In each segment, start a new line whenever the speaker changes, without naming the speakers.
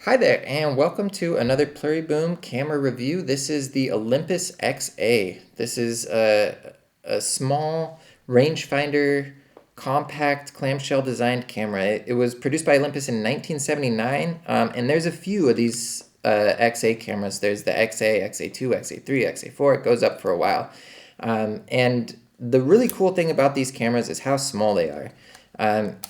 Hi there, and welcome to another Pluriboom camera review. This is the Olympus XA. This is a small rangefinder, compact clamshell designed camera. It was produced by Olympus in 1979, and there's a few of these XA cameras. There's the XA, XA2, XA3, XA4. It goes up for a while. And the really cool thing about these cameras is how small they are.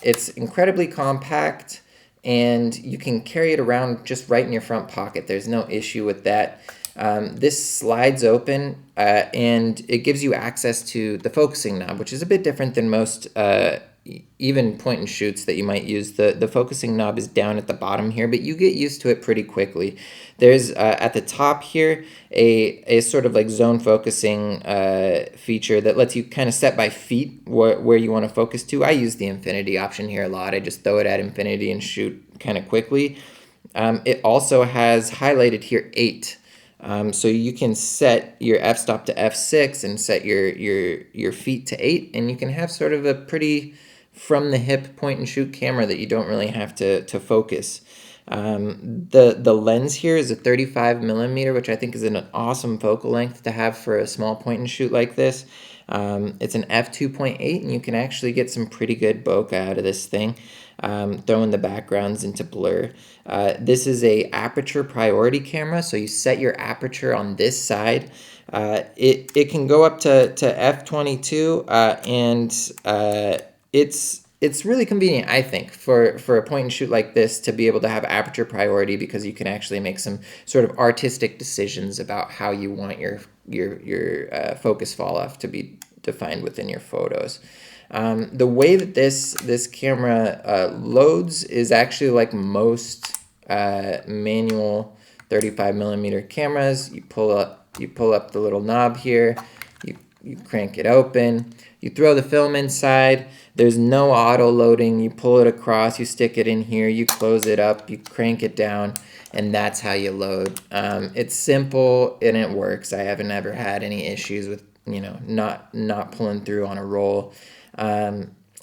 It's incredibly compact, and you can carry it around just right in your front pocket. There's no issue with that. This slides open and it gives you access to the focusing knob, which is a bit different than most even point and shoots that you might use. The focusing knob is down at the bottom here, but you get used to it pretty quickly. There's at the top here a sort of like zone focusing feature that lets you kind of set by feet where you want to focus to. I use the infinity option here a lot. I just throw it at infinity and shoot kind of quickly. It also has highlighted here 8. So you can set your f-stop to f6 and set your feet to 8, and you can have sort of a pretty from the hip point and shoot camera that you don't really have to focus. The lens here is a 35 millimeter, which I think is an awesome focal length to have for a small point and shoot like this. It's an f2.8, and you can actually get some pretty good bokeh out of this thing, throwing the backgrounds into blur. This is a Aperture Priority camera, so you set your aperture on this side. It can go up to f22, and it's really convenient, I think, for a point and shoot like this to be able to have aperture priority, because you can actually make some sort of artistic decisions about how you want your focus fall off to be defined within your photos. The way that this camera loads is actually like most manual 35 millimeter cameras. You pull up the little knob here, you crank it open, you throw the film inside. There's no auto loading. You pull it across, you stick it in here, you close it up, you crank it down, and that's how you load. It's simple and it works. I haven't ever had any issues with not pulling through on a roll.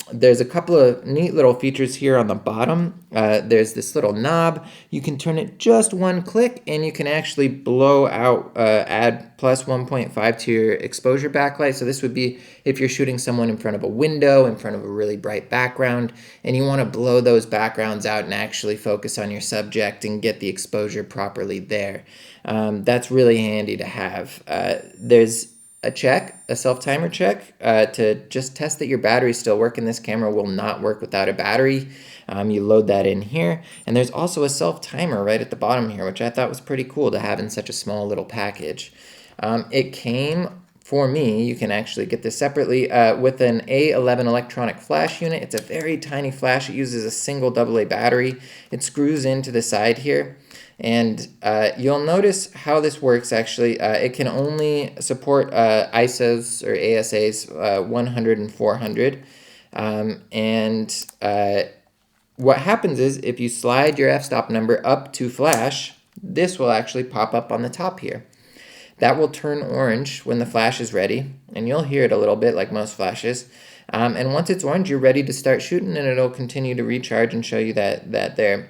There's a couple of neat little features here on the bottom. There's this little knob. You can turn it just one click, and you can actually blow out, add plus 1.5 to your exposure backlight. So this would be if you're shooting someone in front of a window, in front of a really bright background, and you want to blow those backgrounds out and actually focus on your subject and get the exposure properly there. That's really handy to have. There's a self-timer check to just test that your batteries still work, and this camera will not work without a battery. You load that in here, and there's also a self-timer right at the bottom here, which I thought was pretty cool to have in such a small little package. It came, for me, you can actually get this separately, with an A11 electronic flash unit. It's a very tiny flash. It uses a single AA battery. It screws into the side here. And you'll notice how this works actually. It can only support ISOs or ASAs 100 and 400. What happens is if you slide your f-stop number up to flash, this will actually pop up on the top here. That will turn orange when the flash is ready, and you'll hear it a little bit like most flashes. And once it's orange, you're ready to start shooting, and it'll continue to recharge and show you that there.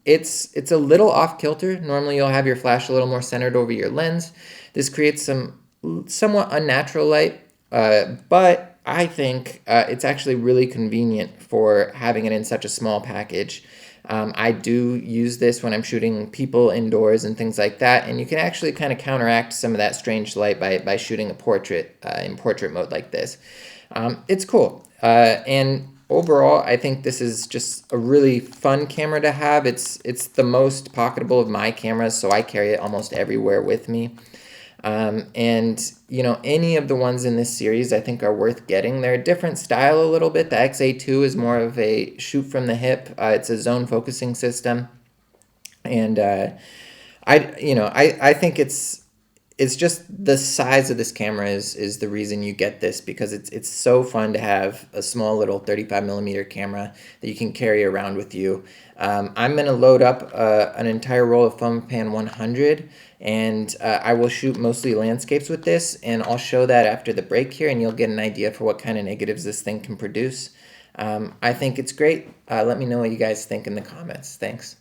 It's a little off kilter. Normally you'll have your flash a little more centered over your lens. This creates some somewhat unnatural light, but I think it's actually really convenient for having it in such a small package. I do use this when I'm shooting people indoors and things like that, and you can actually kind of counteract some of that strange light by shooting a portrait in portrait mode like this. It's cool, and overall, I think this is just a really fun camera to have. It's the most pocketable of my cameras, so I carry it almost everywhere with me. And any of the ones in this series I think are worth getting. They're a different style a little bit. The XA2 is more of a shoot from the hip. It's a zone focusing system, and I think it's just the size of this camera is the reason you get this, because it's so fun to have a small little 35 millimeter camera that you can carry around with you. I'm going to load up an entire roll of Fomapan 100, and I will shoot mostly landscapes with this, and I'll show that after the break here, and you'll get an idea for what kind of negatives this thing can produce. I think it's great. Let me know what you guys think in the comments. Thanks.